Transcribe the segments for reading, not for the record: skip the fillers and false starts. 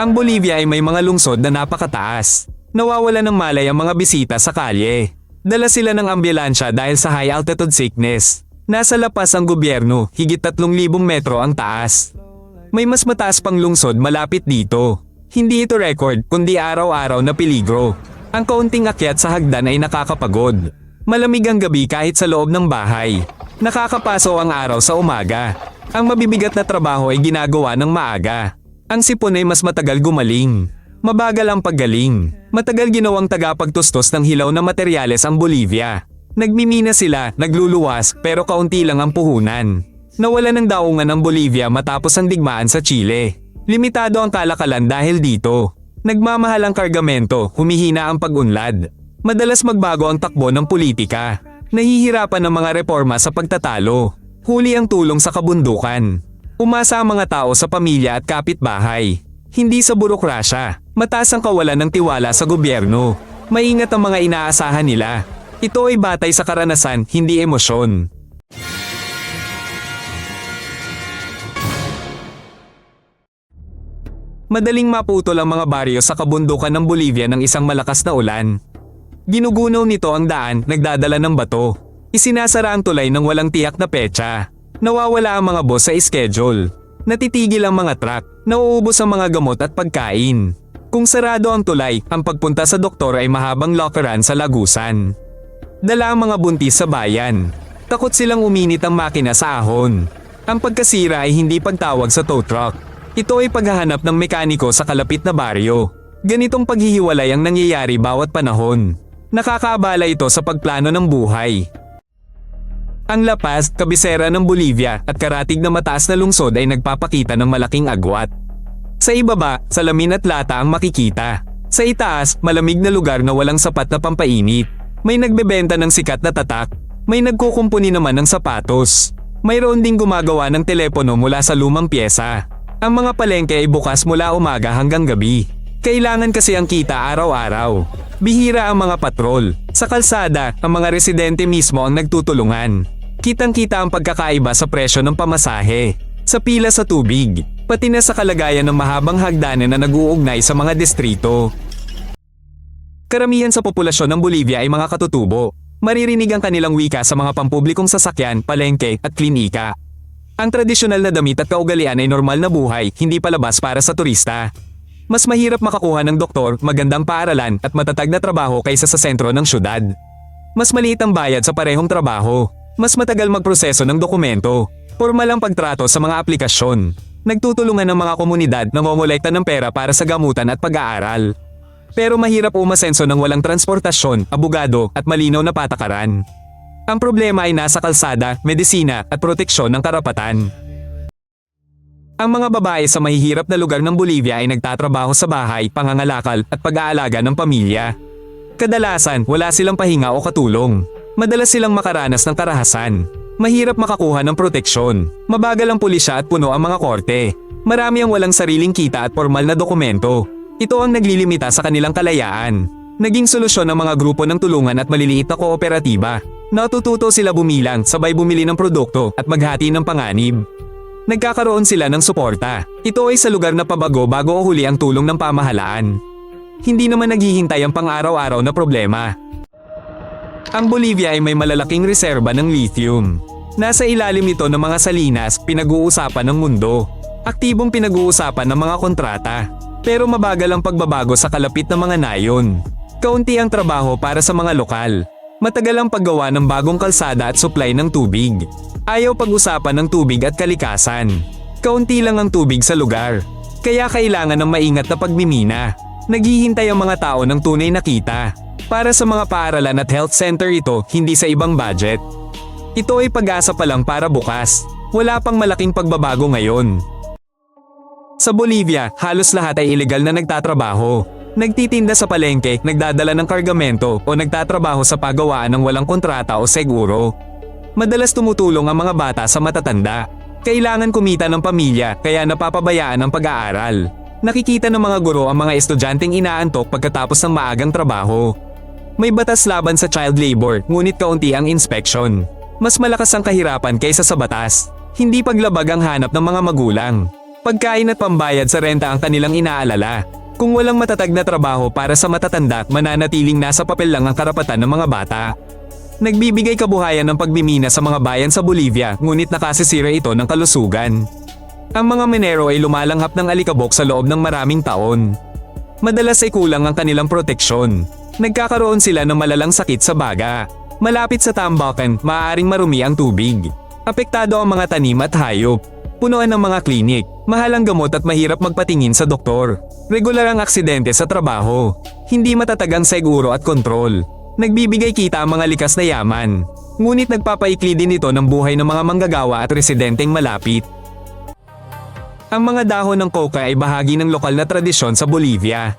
Ang Bolivia ay may mga lungsod na napakataas. Nawawala ng malay ang mga bisita sa kalye. Dala sila ng ambulansya dahil sa high altitude sickness. Nasa lapas ang gobyerno, higit 3,000 metro ang taas. May mas mataas pang lungsod malapit dito. Hindi ito record, kundi araw-araw na peligro. Ang kaunting akyat sa hagdan ay nakakapagod. Malamig ang gabi kahit sa loob ng bahay. Nakakapaso ang araw sa umaga. Ang mabibigat na trabaho ay ginagawa ng maaga. Ang sipon ay mas matagal gumaling. Mabagal ang paggaling. Matagal ginawang tagapagtustos ng hilaw na materyales ang Bolivia. Nagmimina sila, nagluluwas, pero kaunti lang ang puhunan. Nawala ng daungan ang Bolivia matapos ang digmaan sa Chile. Limitado ang kalakalan dahil dito. Nagmamahal ang kargamento, humihina ang pag-unlad. Madalas magbago ang takbo ng politika. Nahihirapan ang mga reforma sa pagtatalo. Huli ang tulong sa kabundukan. Umasa ang mga tao sa pamilya at kapitbahay. Hindi sa burokrasya. Mataas ang kawalan ng tiwala sa gobyerno. Maingat ang mga inaasahan nila. Ito ay batay sa karanasan, hindi emosyon. Madaling maputol ang mga baryo sa kabundukan ng Bolivia ng isang malakas na ulan. Ginugunaw nito ang daan, nagdadala ng bato. Isinasara ang tulay ng walang tiyak na petsa. Nawawala ang mga bus sa schedule. Natitigil ang mga truck, nauubos ang mga gamot at pagkain. Kung sarado ang tulay, ang pagpunta sa doktor ay mahabang lockeran sa lagusan. Dala ang mga buntis sa bayan. Takot silang uminit ang makina sa ahon. Ang pagkasira ay hindi pagtawag sa tow truck. Ito ay paghahanap ng mekaniko sa kalapit na baryo. Ganitong paghihiwalay ang nangyayari bawat panahon. Nakakaabala ito sa pagplano ng buhay. Ang La Paz, kabisera ng Bolivia at karatig na mataas na lungsod ay nagpapakita ng malaking agwat. Sa ibaba, salamin at lata ang makikita. Sa itaas, malamig na lugar na walang sapat na pampainit. May nagbebenta ng sikat na tatak. May nagkukumpuni naman ng sapatos. Mayroon ding gumagawa ng telepono mula sa lumang pyesa. Ang mga palengke ay bukas mula umaga hanggang gabi. Kailangan kasi ang kita araw-araw. Bihira ang mga patrol. Sa kalsada, ang mga residente mismo ang nagtutulungan. Kitang-kita ang pagkakaiba sa presyo ng pamasahe. Sa pila sa tubig. Pati na sa kalagayan ng mahabang hagdanan na nag-uugnay sa mga distrito. Karamihan sa populasyon ng Bolivia ay mga katutubo. Maririnig ang kanilang wika sa mga pampublikong sasakyan, palengke at klinika. Ang tradisyonal na damit at kaugalian ay normal na buhay, hindi palabas para sa turista. Mas mahirap makakuha ng doktor, magandang paaralan at matatag na trabaho kaysa sa sentro ng syudad. Mas maliit ang bayad sa parehong trabaho. Mas matagal magproseso ng dokumento. Formal ang pagtrato sa mga aplikasyon. Nagtutulungan ng mga komunidad na ngongolekta ng pera para sa gamutan at pag-aaral. Pero mahirap umasenso ng walang transportasyon, abogado at malinaw na patakaran. Ang problema ay nasa kalsada, medisina at proteksyon ng karapatan. Ang mga babae sa mahihirap na lugar ng Bolivia ay nagtatrabaho sa bahay, pangangalakal at pag-aalaga ng pamilya. Kadalasan, wala silang pahinga o katulong. Madalas silang makaranas ng karahasan. Mahirap makakuha ng proteksyon. Mabagal ang pulisya at puno ang mga korte. Marami ang walang sariling kita at formal na dokumento. Ito ang naglilimita sa kanilang kalayaan. Naging solusyon ng mga grupo ng tulungan at maliliit na kooperatiba. Natututo sila bumilang, sabay bumili ng produkto at maghati ng panganib. Nagkakaroon sila ng suporta. Ito ay sa lugar na pabago bago o huli ang tulong ng pamahalaan. Hindi naman naghihintay ang pang-araw-araw na problema. Ang Bolivia ay may malalaking reserba ng lithium. Nasa ilalim nito ng mga salinas, pinag-uusapan ng mundo. Aktibong pinag-uusapan ng mga kontrata. Pero mabagal ang pagbabago sa kalapit ng mga nayon. Kaunti ang trabaho para sa mga lokal. Matagal ang paggawa ng bagong kalsada at supply ng tubig. Ayaw pag-usapan ng tubig at kalikasan. Kaunti lang ang tubig sa lugar. Kaya kailangan ng maingat na pagmimina. Naghihintay ang mga tao ng tunay na kita. Para sa mga paaralan at health center ito, hindi sa ibang budget. Ito ay pag-asa pa lang para bukas. Wala pang malaking pagbabago ngayon. Sa Bolivia, halos lahat ay ilegal na nagtatrabaho. Nagtitinda sa palengke, nagdadala ng kargamento o nagtatrabaho sa pagawaan ng walang kontrata o seguro. Madalas tumutulong ang mga bata sa matatanda. Kailangan kumita ng pamilya kaya napapabayaan ang pag-aaral. Nakikita ng mga guro ang mga estudyanteng inaantok pagkatapos ng maagang trabaho. May batas laban sa child labor, ngunit kaunti ang inspeksyon. Mas malakas ang kahirapan kaysa sa batas. Hindi paglabag ang hanap ng mga magulang. Pagkain at pambayad sa renta ang kanilang inaalala. Kung walang matatag na trabaho para sa matatanda, mananatiling nasa papel lang ang karapatan ng mga bata. Nagbibigay kabuhayan ng pagmimina sa mga bayan sa Bolivia, ngunit nakasisira ito ng kalusugan. Ang mga minero ay lumalanghap ng alikabok sa loob ng maraming taon. Madalas ay kulang ang kanilang proteksyon. Nagkakaroon sila ng malalang sakit sa baga. Malapit sa tambakan, maaaring marumi ang tubig. Apektado ang mga tanim at hayop. Punuan ng mga klinik, mahalang gamot at mahirap magpatingin sa doktor. Regular ang aksidente sa trabaho. Hindi matatag ang seguro at kontrol. Nagbibigay kita ang mga likas na yaman. Ngunit nagpapaikli din ito ng buhay ng mga manggagawa at residenteng malapit. Ang mga dahon ng coca ay bahagi ng lokal na tradisyon sa Bolivia.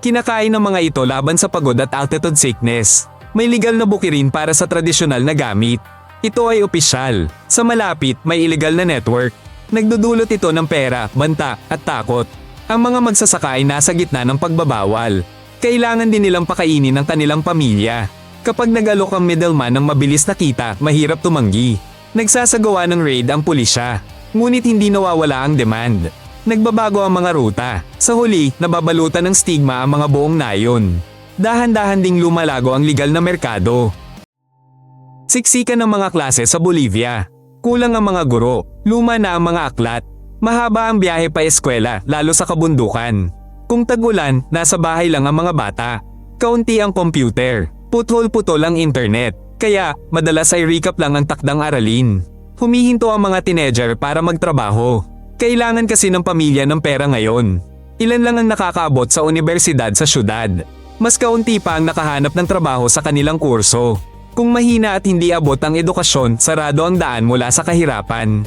Kinakain ng mga ito laban sa pagod at altitude sickness. May legal na bukirin para sa tradisyonal na gamit. Ito ay opisyal. Sa malapit, may illegal na network. Nagdudulot ito ng pera, banta, at takot. Ang mga magsasaka ay nasa gitna ng pagbabawal. Kailangan din nilang pakainin ang kanilang pamilya. Kapag nag-alok ang middleman ng mabilis na kita, mahirap tumanggi. Nagsasagawa ng raid ang pulisya. Ngunit hindi nawawala ang demand. Nagbabago ang mga ruta. Sa huli, nababalutan ng stigma ang mga buong nayon. Dahan-dahan ding lumalago ang legal na merkado. Siksikan ng mga klase sa Bolivia. Kulang ang mga guro, luma na ang mga aklat. Mahaba ang biyahe pa eskwela, lalo sa kabundukan. Kung tag-ulan, nasa bahay lang ang mga bata. Kaunti ang computer, putol-putol ang internet. Kaya, madalas ay recap lang ang takdang aralin. Humihinto ang mga teenager para magtrabaho. Kailangan kasi ng pamilya ng pera ngayon. Ilan lang ang nakakaabot sa universidad sa syudad. Mas kaunti pa ang nakahanap ng trabaho sa kanilang kurso. Kung mahina at hindi abot ang edukasyon, sarado ang daan mula sa kahirapan.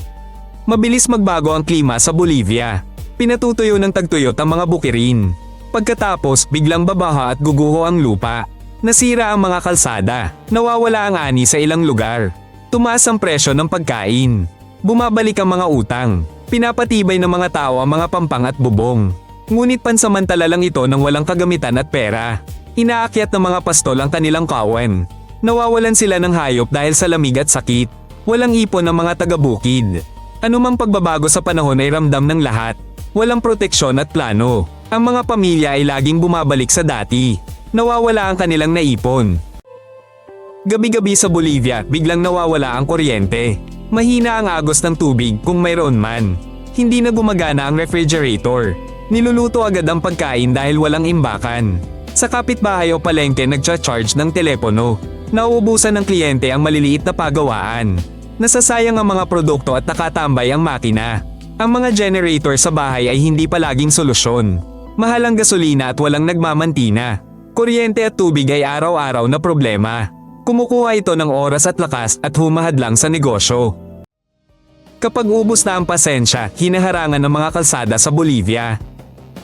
Mabilis magbago ang klima sa Bolivia. Pinatutuyo ng tagtuyot ang mga bukirin. Pagkatapos, biglang babaha at guguho ang lupa. Nasira ang mga kalsada. Nawawala ang ani sa ilang lugar. Tumaas ang presyo ng pagkain. Bumabalik ang mga utang. Pinapatibay ng mga tao ang mga pampang at bubong. Ngunit pansamantala lang ito nang walang kagamitan at pera. Inaakyat ng mga pastol ang kanilang kawan. Nawawalan sila ng hayop dahil sa lamig at sakit. Walang ipon ng mga taga-bukid. Anumang pagbabago sa panahon ay ramdam ng lahat. Walang proteksyon at plano. Ang mga pamilya ay laging bumabalik sa dati. Nawawala ang kanilang naipon. Gabi-gabi sa Bolivia, biglang nawawala ang kuryente. Mahina ang agos ng tubig kung mayroon man. Hindi na gumagana ang refrigerator. Niluluto agad ang pagkain dahil walang imbakan. Sa kapitbahay o palengke nagcha-charge ng telepono. Nauubusan ng kliyente ang maliliit na pagawaan. Nasasayang ang mga produkto at nakatambay ang makina. Ang mga generator sa bahay ay hindi palaging solusyon. Mahal ang gasolina at walang nagmamantina. Kuryente at tubig ay araw-araw na problema. Kumukuha ito ng oras at lakas at humahadlang sa negosyo. Kapag ubos na ang pasensya, hinaharangan ng mga kalsada sa Bolivia.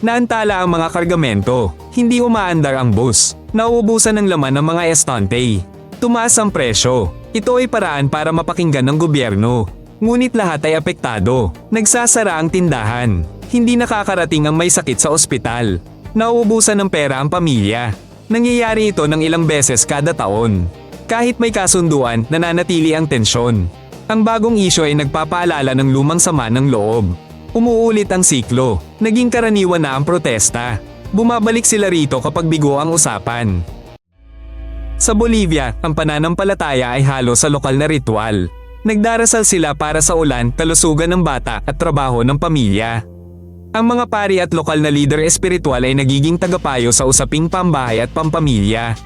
Naantala ang mga kargamento. Hindi umaandar ang bus. Nauubusan ng laman ng mga estante. Tumaas ang presyo. Ito ay paraan para mapakinggan ng gobyerno. Ngunit lahat ay apektado. Nagsasara ang tindahan. Hindi nakakarating ang may sakit sa ospital. Nauubusan ng pera ang pamilya. Nangyayari ito ng ilang beses kada taon. Kahit may kasunduan, nananatili ang tensyon. Ang bagong isyo ay nagpapaalala ng lumang sama ng loob. Umuulit ang siklo. Naging karaniwan na ang protesta. Bumabalik sila rito kapag bigo ang usapan. Sa Bolivia, ang pananampalataya ay halo sa lokal na ritual. Nagdarasal sila para sa ulan, kalusugan ng bata at trabaho ng pamilya. Ang mga pari at lokal na leader espiritual ay nagiging tagapayo sa usaping pambahay at pampamilya.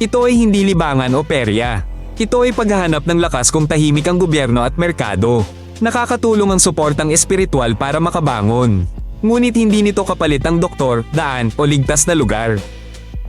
Ito ay hindi libangan o perya. Ito ay paghahanap ng lakas kung tahimik ang gobyerno at merkado. Nakakatulong ang suportang espiritual para makabangon. Ngunit hindi nito kapalit ang doktor, daan o ligtas na lugar.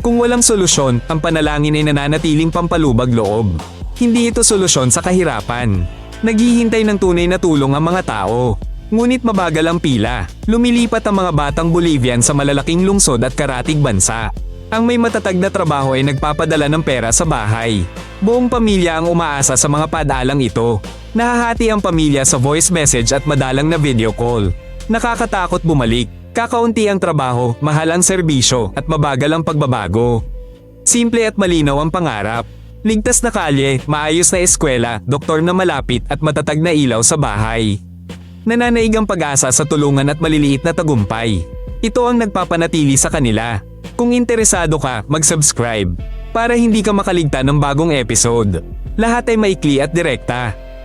Kung walang solusyon, ang panalangin ay nananatiling pampalubag loob. Hindi ito solusyon sa kahirapan. Naghihintay ng tunay na tulong ang mga tao. Ngunit mabagal ang pila. Lumilipat ang mga batang Bolivian sa malalaking lungsod at karatig bansa. Ang may matatag na trabaho ay nagpapadala ng pera sa bahay. Buong pamilya ang umaasa sa mga padalang ito. Nahahati ang pamilya sa voice message at madalang na video call. Nakakatakot bumalik. Kakaunti ang trabaho, mahal ang serbisyo at mabagal ang pagbabago. Simple at malinaw ang pangarap. Ligtas na kalye, maayos na eskwela, doktor na malapit at matatag na ilaw sa bahay. Nananaig ang pag-asa sa tulungan at maliliit na tagumpay. Ito ang nagpapanatili sa kanila. Kung interesado ka, mag-subscribe para hindi ka makaligtan ng bagong episode. Lahat ay maikli at direkta.